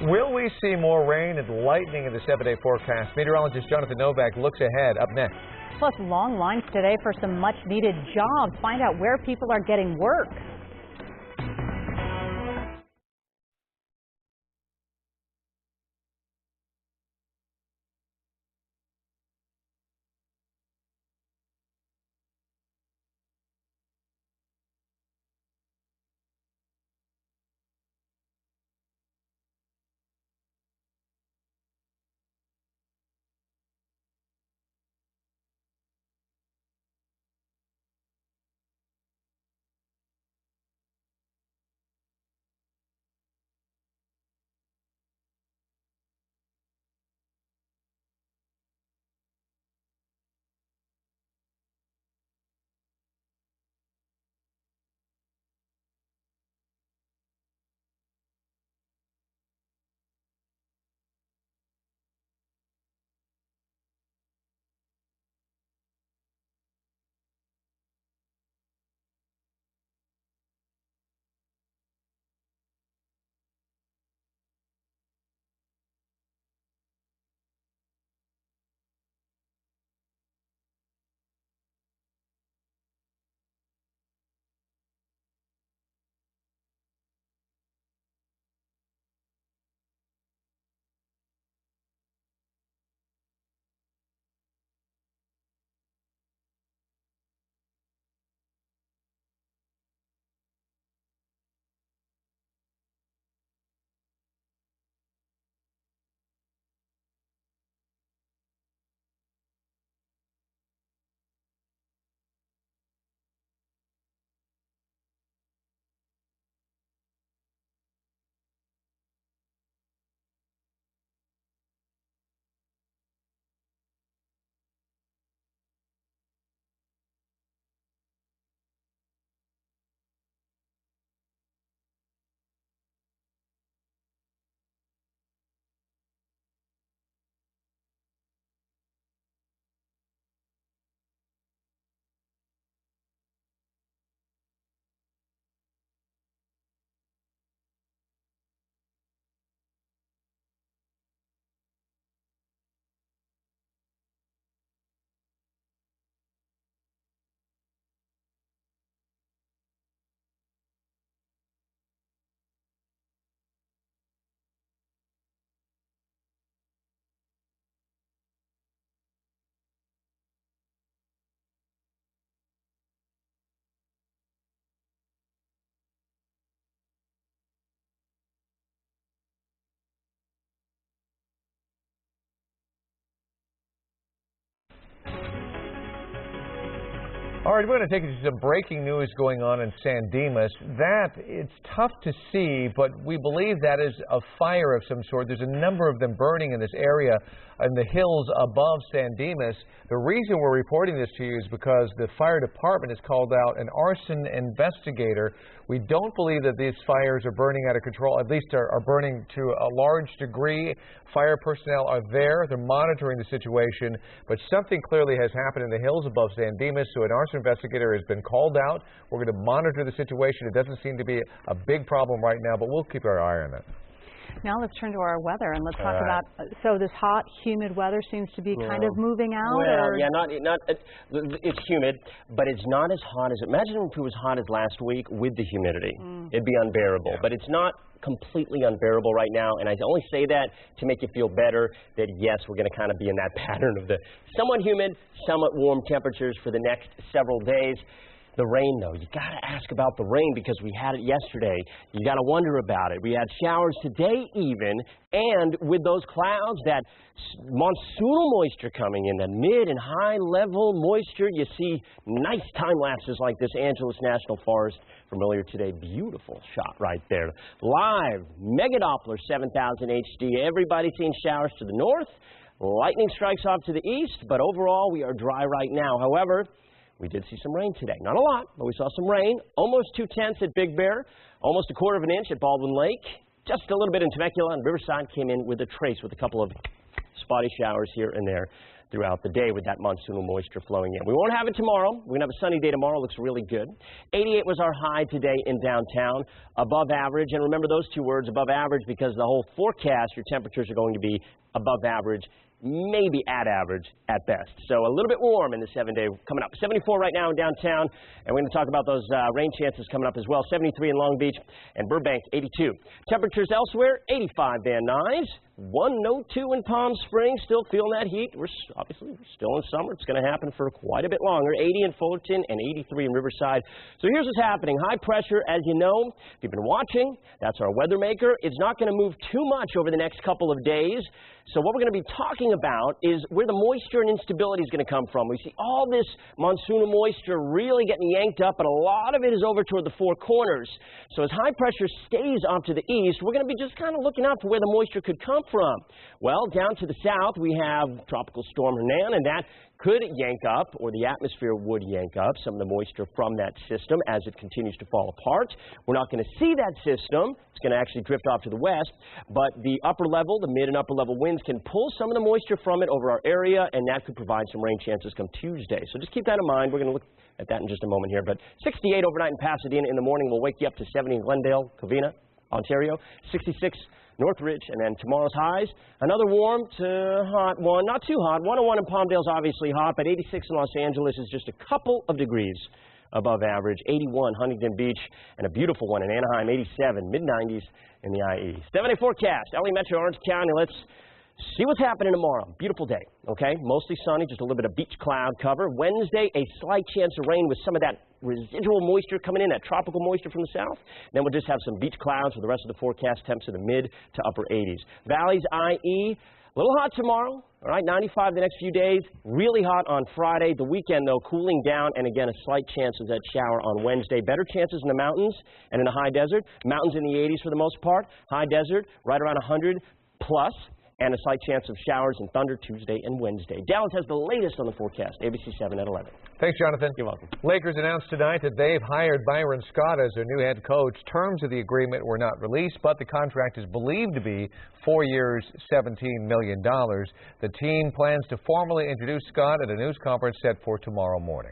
Will we see more rain and lightning in the 7-day forecast? Meteorologist Jonathan Novak looks ahead up next. Plus, long lines today for some much-needed jobs. Find out where people are getting work. All right, we're going to take you to some breaking news going on in San Dimas. It's tough to see, but we believe that is a fire of some sort. There's a number of them burning in this area in the hills above San Dimas. The reason we're reporting this to you is because the fire department has called out an arson investigator. We don't believe that these fires are burning out of control, at least are burning to a large degree. Fire personnel are there. They're monitoring the situation, but something clearly has happened in the hills above San Dimas, so an arson investigator has been called out. We're going to monitor the situation. It doesn't seem to be a big problem right now, but we'll keep our eye on it. Now let's turn to our weather and let's talk about, so this hot, humid weather seems to be kind of moving out? Well, or? yeah, it's humid, but it's not as hot as, imagine if it was hot as last week with the humidity. It'd be unbearable, but it's not completely unbearable right now, and I only say that to make you feel better that, yes, we're going to kind of be in that pattern of the somewhat humid, somewhat warm temperatures for the next several days. The rain, though, you got to ask about the rain because we had it yesterday. You got to wonder about it. We had showers today even, and with those clouds, that monsoonal moisture coming in, that mid and high level moisture, you see nice time lapses like this Angeles National Forest from earlier today. Beautiful shot right there. Live, Mega Doppler 7000 HD. Everybody seeing showers to the north. Lightning strikes off to the east, but overall we are dry right now. However, we did see some rain today. Not a lot, but we saw some rain. Almost 2/10 at Big Bear. Almost 1/4 of an inch at Baldwin Lake. Just a little bit in Temecula, and Riverside came in with a trace with a couple of spotty showers here and there throughout the day with that monsoonal moisture flowing in. We won't have it tomorrow. We're going to have a sunny day tomorrow. Looks really good. 88 was our high today in downtown. Above average, and remember those two words, above average, because the whole forecast, your temperatures are going to be above average, maybe at average at best. So a little bit warm in the 7-day coming up. 74 right now in downtown, and we're going to talk about those rain chances coming up as well. 73 in Long Beach and Burbank, 82. Temperatures elsewhere, 85 Van Nuys, 102 in Palm Springs. Still feeling that heat. We're still in summer. It's going to happen for quite a bit longer. 80 in Fullerton and 83 in Riverside. So here's what's happening. High pressure, as you know, if you've been watching, that's our weather maker. It's not going to move too much over the next couple of days. So what we're going to be talking about is where the moisture and instability is going to come from. We see all this monsoonal moisture really getting yanked up, but a lot of it is over toward the Four Corners. So as high pressure stays off to the east, we're going to be just kind of looking out for where the moisture could come from. Well, down to the south, we have Tropical Storm Hernan, and that could yank up, or the atmosphere would yank up some of the moisture from that system as it continues to fall apart. We're not going to see that system. It's going to actually drift off to the west, but the upper level, the mid and upper level winds can pull some of the moisture from it over our area, and that could provide some rain chances come Tuesday. So just keep that in mind. We're going to look at that in just a moment here. But 68 overnight in Pasadena in the morning will wake you up to 70 in Glendale, Covina, Ontario, 66 Northridge, and then tomorrow's highs, another warm to hot one, not too hot. 101 in Palmdale's obviously hot, but 86 in Los Angeles is just a couple of degrees above average. 81 Huntington Beach, and a beautiful one in Anaheim, 87, mid-90s in the IE. 7-day forecast, LA Metro, Orange County. Let's see what's happening tomorrow. Beautiful day, okay? Mostly sunny, just a little bit of beach cloud cover. Wednesday, a slight chance of rain with some of that residual moisture coming in, that tropical moisture from the south. Then we'll just have some beach clouds for the rest of the forecast, temps in the mid to upper 80s. Valleys, IE, a little hot tomorrow, all right, 95 the next few days. Really hot on Friday. The weekend, though, cooling down, and again, a slight chance of that shower on Wednesday. Better chances in the mountains and in the high desert. Mountains in the 80s for the most part. High desert, right around 100 plus. And a slight chance of showers and thunder Tuesday and Wednesday. Dallas has the latest on the forecast, ABC7 at 11. Thanks, Jonathan. You're welcome. Lakers announced tonight that they've hired Byron Scott as their new head coach. Terms of the agreement were not released, but the contract is believed to be 4 years, $17 million. The team plans to formally introduce Scott at a news conference set for tomorrow morning.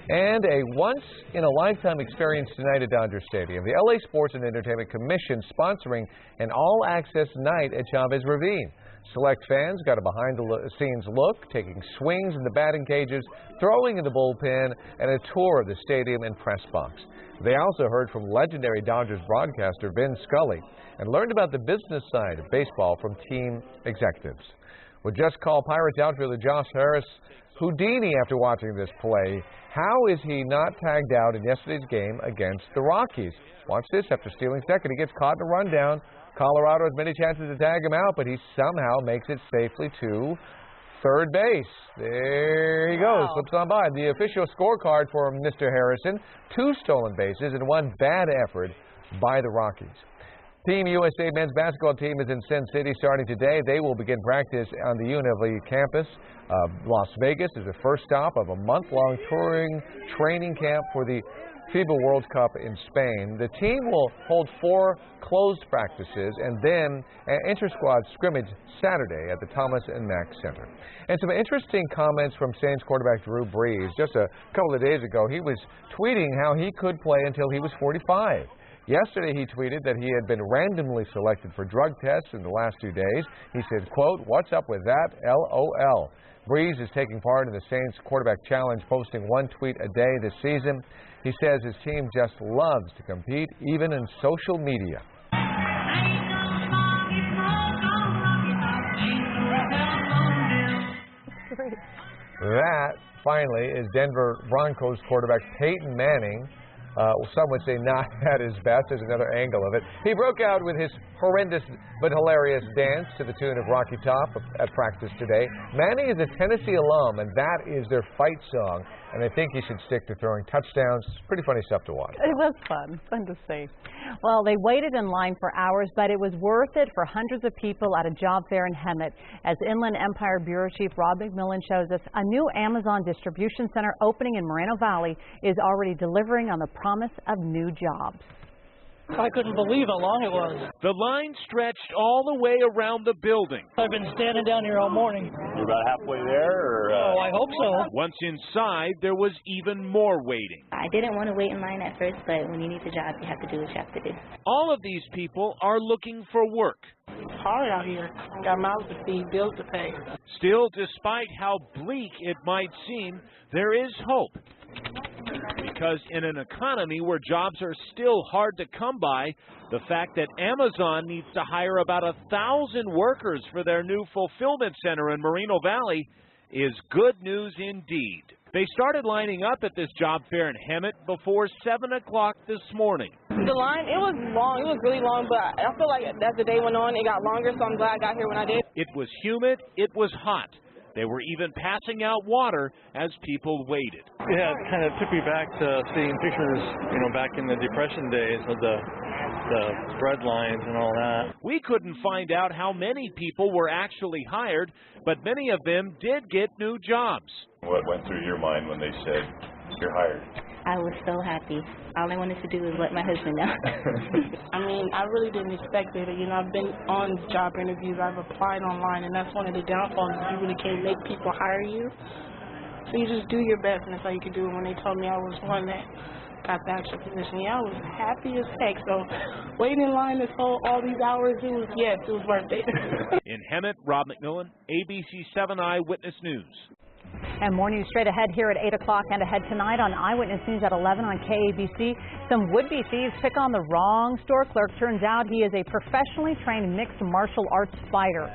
And a once-in-a-lifetime experience tonight at Dodger Stadium. The LA Sports and Entertainment Commission sponsoring an all-access night at Chavez Ravine. Select fans got a behind-the-scenes look, taking swings in the batting cages, throwing in the bullpen, and a tour of the stadium and press box. They also heard from legendary Dodgers broadcaster Vin Scully and learned about the business side of baseball from team executives. With Just Call Pirates outfielder Josh Harris Houdini after watching this play, how is he not tagged out in yesterday's game against the Rockies? Watch this. After stealing second, he gets caught in a rundown. Colorado has many chances to tag him out, but he somehow makes it safely to third base. There he goes. Slips on by. The official scorecard for Mr. Harrison, 2 stolen bases and 1 bad effort by the Rockies. Team USA men's basketball team is in Sin City starting today. They will begin practice on the UNLV campus. Las Vegas is the first stop of a month-long touring training camp for the FIBA World Cup in Spain. The team will hold 4 closed practices and then an inter-squad scrimmage Saturday at the Thomas and Mack Center. And some interesting comments from Saints quarterback Drew Brees. Just a couple of days ago, he was tweeting how he could play until he was 45. Yesterday, he tweeted that he had been randomly selected for drug tests in the last 2 days. He said, quote, "What's up with that? LOL." Brees is taking part in the Saints quarterback challenge, posting 1 tweet a day this season. He says his team just loves to compete, even in social media. That, finally, is Denver Broncos quarterback Peyton Manning. Some would say not at his best. There's another angle of it. He broke out with his horrendous but hilarious dance to the tune of Rocky Top at practice today. Manning is a Tennessee alum, and that is their fight song. And I think he should stick to throwing touchdowns. Pretty funny stuff to watch. It was fun to see. Well, they waited in line for hours, but it was worth it for hundreds of people at a job fair in Hemet. As Inland Empire Bureau Chief Rob McMillan shows us, a new Amazon distribution center opening in Moreno Valley is already delivering on the promise of new jobs. I couldn't believe how long it was. The line stretched all the way around the building. I've been standing down here all morning. You're about halfway there, or? Oh, I hope so. Once inside, there was even more waiting. I didn't want to wait in line at first, but when you need a job, you have to do what you have to do. All of these people are looking for work. It's hard out here. Got mouths to feed, bills to pay. Still, despite how bleak it might seem, there is hope. Because in an economy where jobs are still hard to come by, the fact that Amazon needs to hire about 1,000 workers for their new fulfillment center in Moreno Valley is good news indeed. They started lining up at this job fair in Hemet before 7 o'clock this morning. The line, it was long. It was really long, but I feel like as the day went on, it got longer, so I'm glad I got here when I did. It was humid. It was hot. They were even passing out water as people waited. Yeah, it kind of took me back to seeing pictures, back in the Depression days of the bread lines and all that. We couldn't find out how many people were actually hired, but many of them did get new jobs. What went through your mind when they said, "You're hired"? I was so happy. All I wanted to do was let my husband know. I mean, I really didn't expect it. I've been on job interviews. I've applied online, and that's one of the downfalls. You really can't make people hire you. So you just do your best, and that's all you can do. When they told me I was one that got the actual position, I was happy as heck. So waiting in line all these hours, it was worth it. In Hemet, Rob McMillan, ABC7 Eyewitness News. And more news straight ahead here at 8 o'clock and ahead tonight on Eyewitness News at 11 on KABC. Some would-be thieves pick on the wrong store clerk. Turns out he is a professionally trained mixed martial arts fighter.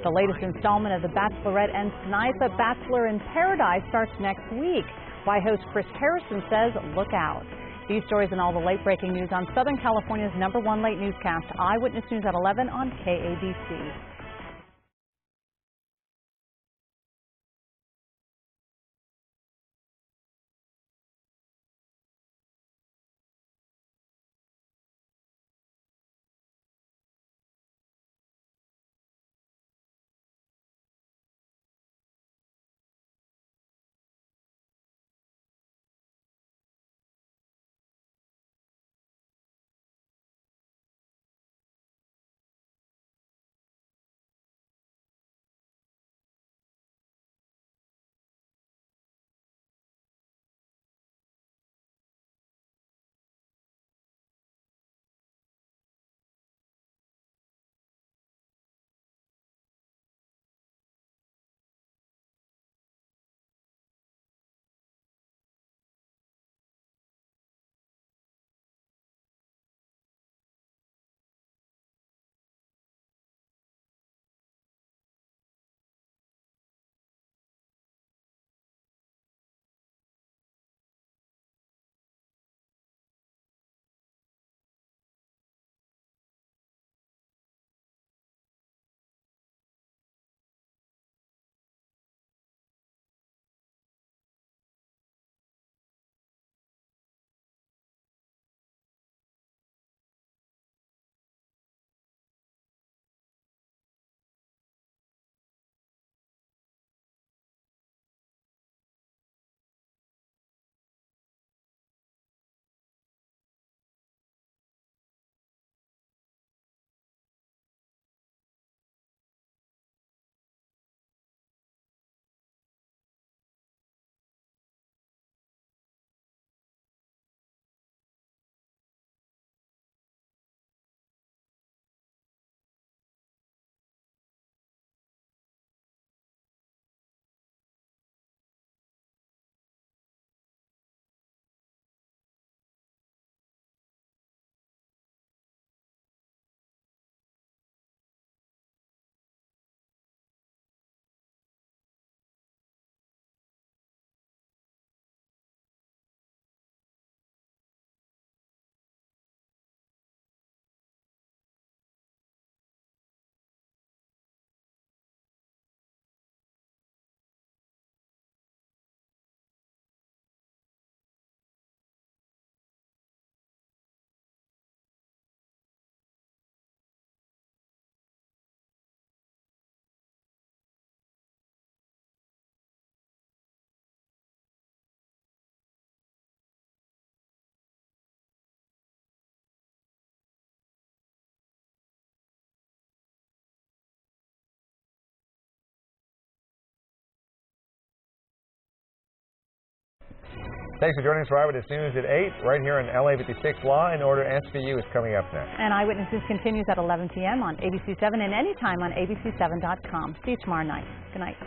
The latest installment of The Bachelorette ends tonight, but Bachelor in Paradise starts next week. Why host Chris Harrison says, look out. These stories and all the late-breaking news on Southern California's #1 late newscast, Eyewitness News at 11 on KABC. Thanks for joining us for Eyewitness News at 8, right here on LA56. Law and Order SVU is coming up next. And Eyewitness News continues at 11 p.m. on ABC7 and anytime on ABC7.com. See you tomorrow night. Good night.